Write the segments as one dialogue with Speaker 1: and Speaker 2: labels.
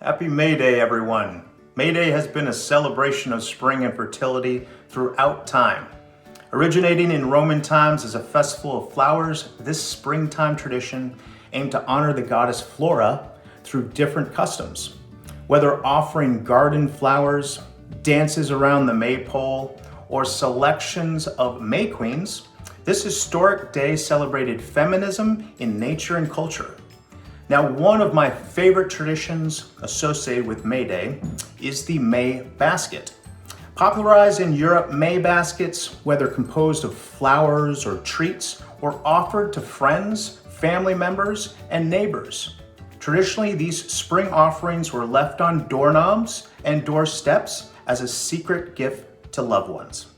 Speaker 1: Happy May Day, everyone. May Day has been a celebration of spring and fertility throughout time. Originating in Roman times as a festival of flowers, this springtime tradition aimed to honor the goddess Flora through different customs. Whether offering garden flowers, dances around the maypole, or selections of May Queens, this historic day celebrated feminism in nature and culture. Now, one of my favorite traditions associated with May Day is the May basket. Popularized in Europe, May baskets, whether composed of flowers or treats, were offered to friends, family members, and neighbors. Traditionally, these spring offerings were left on doorknobs and doorsteps as a secret gift to loved ones.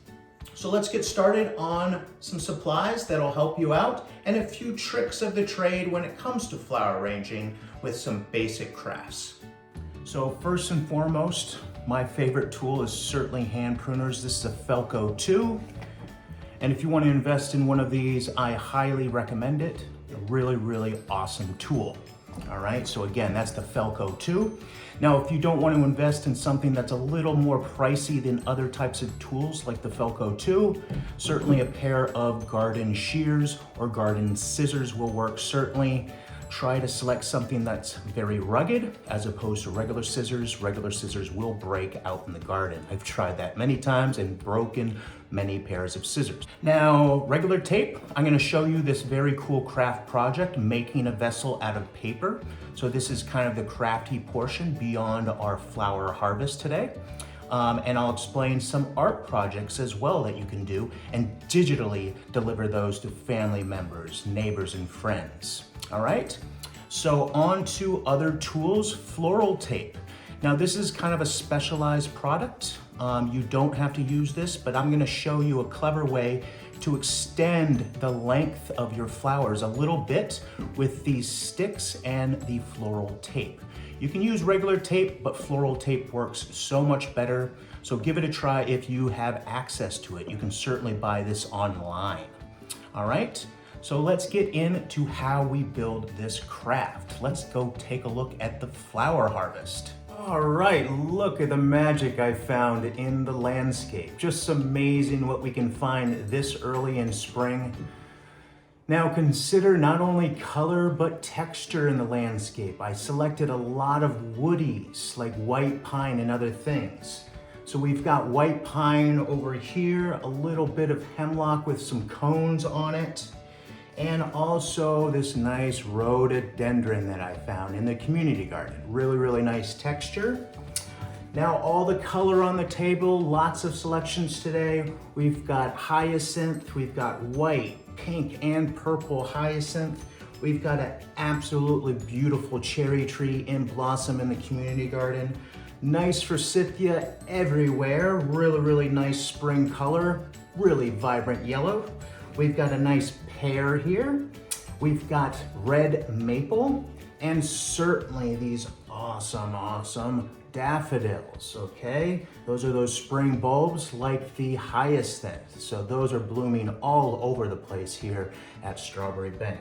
Speaker 1: So let's get started on some supplies that'll help you out and a few tricks of the trade when it comes to flower arranging with some basic crafts. So first and foremost, my favorite tool is certainly hand pruners. This is a Felco 2. And if you want to invest in one of these, I highly recommend it. A really, really awesome tool. All right, so again, that's the Felco 2. Now, if you don't want to invest in something that's a little more pricey than other types of tools like the Felco 2, certainly a pair of garden shears or garden scissors will work certainly. Try to select something that's very rugged as opposed to regular scissors. Regular scissors will break out in the garden. I've tried that many times and broken many pairs of scissors. Now, regular tape, I'm gonna show you this very cool craft project, making a vessel out of paper. So this is kind of the crafty portion beyond our flower harvest today. And I'll explain some art projects as well that you can do and digitally deliver those to family members, neighbors, and friends. All right, so on to other tools, floral tape. Now this is kind of a specialized product. You don't have to use this, but I'm gonna show you a clever way to extend the length of your flowers a little bit with these sticks and the floral tape. You can use regular tape, but floral tape works so much better. So give it a try if you have access to it. You can certainly buy this online. All right, so let's get into how we build this craft. Let's go take a look at the flower harvest. All right, look at the magic I found in the landscape. Just amazing what we can find this early in spring. Now consider not only color, but texture in the landscape. I selected a lot of woodies like white pine and other things. So we've got white pine over here, a little bit of hemlock with some cones on it, and also this nice rhododendron that I found in the community garden. Really, really nice texture. Now all the color on the table, lots of selections today. We've got hyacinth, we've got white, pink, and purple hyacinth. We've got an absolutely beautiful cherry tree in blossom in the community garden. Nice forsythia everywhere. Really, really nice spring color. Really vibrant yellow. We've got a nice pear here. We've got red maple, and certainly these awesome daffodils, okay? Those are those spring bulbs like the hyacinth. So those are blooming all over the place here at Strawberry Bank.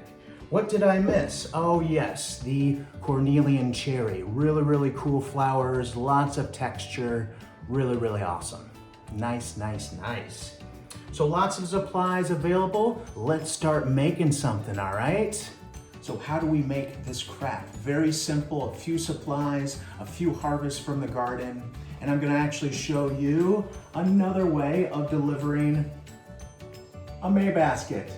Speaker 1: What did I miss? Oh yes, the cornelian cherry. Really, really cool flowers, lots of texture, really, really awesome. Nice. So lots of supplies available. Let's start making something, all right? So how do we make this craft? Very simple, a few supplies, a few harvests from the garden, and I'm gonna actually show you another way of delivering a May basket.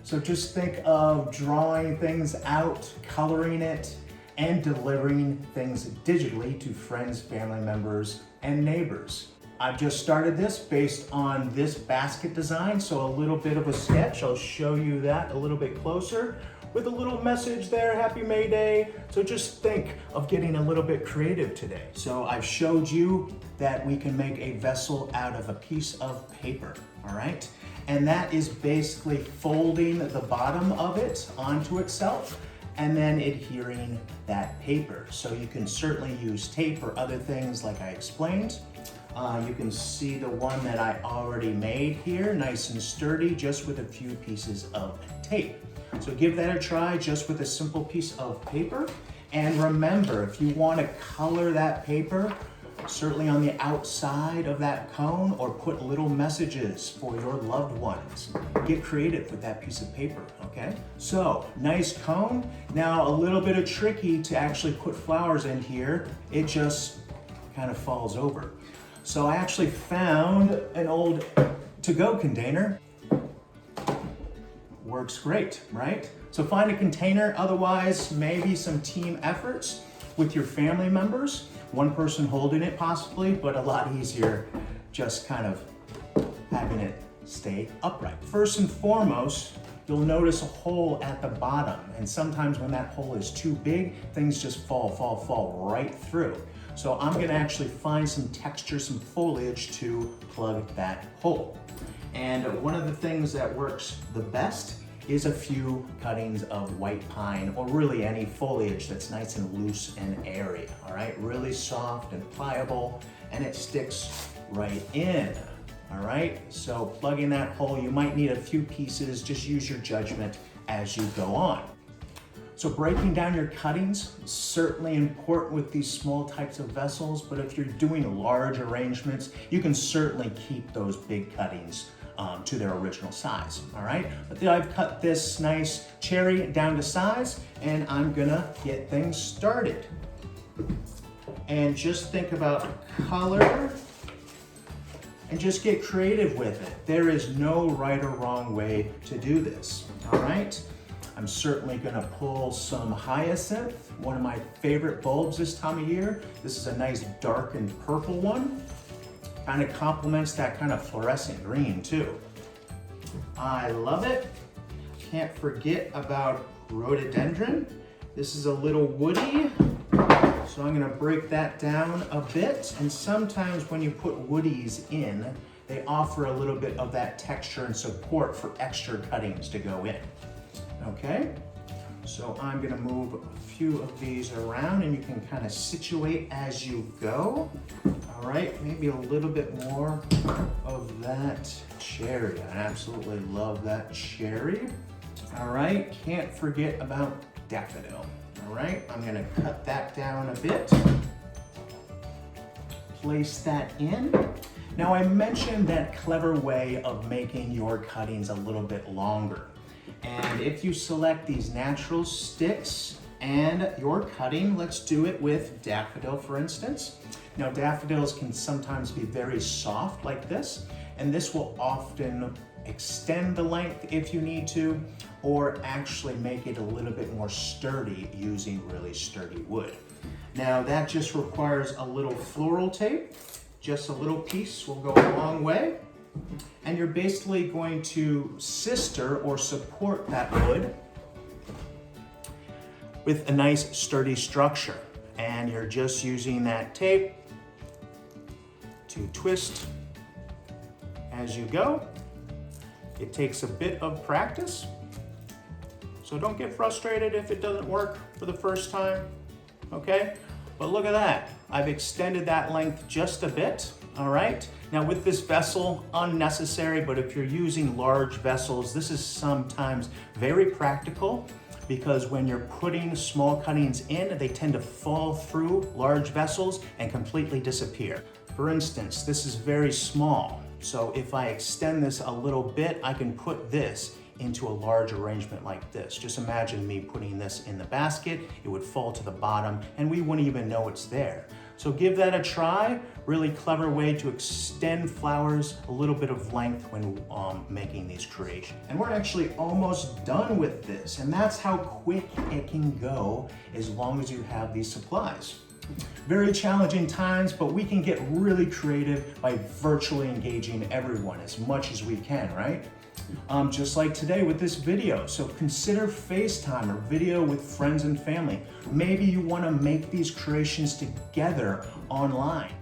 Speaker 1: So just think of drawing things out, coloring it, and delivering things digitally to friends, family members, and neighbors. I've just started this based on this basket design, so a little bit of a sketch. I'll show you that a little bit closer with a little message there, Happy May Day. So just think of getting a little bit creative today. So I've showed you that we can make a vessel out of a piece of paper, all right? And that is basically folding the bottom of it onto itself and then adhering that paper. So you can certainly use tape or other things like I explained. You can see the one that I already made here, nice and sturdy, just with a few pieces of tape. So give that a try just with a simple piece of paper. And remember, if you want to color that paper, certainly on the outside of that cone, or put little messages for your loved ones. Get creative with that piece of paper, okay? So, nice cone. Now, a little bit of tricky to actually put flowers in here. It just kind of falls over. So I actually found an old to-go container. Works great, right? So find a container, otherwise maybe some team efforts with your family members. One person holding it possibly, but a lot easier just kind of having it stay upright. First and foremost, you'll notice a hole at the bottom, and sometimes when that hole is too big, things just fall right through. So I'm gonna actually find some texture, some foliage to plug that hole. And one of the things that works the best is a few cuttings of white pine, or really any foliage that's nice and loose and airy, all right? Really soft and pliable, and it sticks right in, all right? So plugging that hole, you might need a few pieces, just use your judgment as you go on. So breaking down your cuttings, certainly important with these small types of vessels, but if you're doing large arrangements, you can certainly keep those big cuttings to their original size, all right? But then I've cut this nice cherry down to size, and I'm gonna get things started. And just think about color, and just get creative with it. There is no right or wrong way to do this, all right? I'm certainly gonna pull some hyacinth, one of my favorite bulbs this time of year. This is a nice dark and purple one. Kind of complements that kind of fluorescent green too. I love it. Can't forget about rhododendron. This is a little woody, so I'm gonna break that down a bit. And sometimes when you put woodies in, they offer a little bit of that texture and support for extra cuttings to go in. Okay, so I'm gonna move a few of these around, and you can kind of situate as you go. All right, maybe a little bit more of that cherry. I absolutely love that cherry. All right, can't forget about daffodil. All right, I'm gonna cut that down a bit. Place that in. Now I mentioned that clever way of making your cuttings a little bit longer. And if you select these natural sticks and your cutting, let's do it with daffodil, for instance. Now, daffodils can sometimes be very soft like this, and this will often extend the length if you need to, or actually make it a little bit more sturdy using really sturdy wood. Now, that just requires a little floral tape. Just a little piece will go a long way. And you're basically going to sister or support that wood with a nice sturdy structure. And you're just using that tape to twist as you go. It takes a bit of practice, so don't get frustrated if it doesn't work for the first time, okay? But look at that, I've extended that length just a bit, all right? Now with this vessel, unnecessary, but if you're using large vessels, this is sometimes very practical, because when you're putting small cuttings in, they tend to fall through large vessels and completely disappear. For instance, this is very small, so if I extend this a little bit, I can put this into a large arrangement like this. Just imagine me putting this in the basket, it would fall to the bottom, and we wouldn't even know it's there. So give that a try. Really clever way to extend flowers a little bit of length when making these creations. And we're actually almost done with this, and that's how quick it can go as long as you have these supplies. Very challenging times, but we can get really creative by virtually engaging everyone as much as we can, right? Just like today with this video. So consider FaceTime or video with friends and family. Maybe you want to make these creations together online.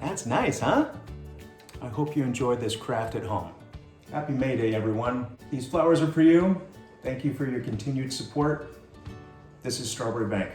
Speaker 1: That's nice, huh? I hope you enjoyed this craft at home. Happy May Day, everyone. These flowers are for you. Thank you for your continued support. This is Strawberry Bank.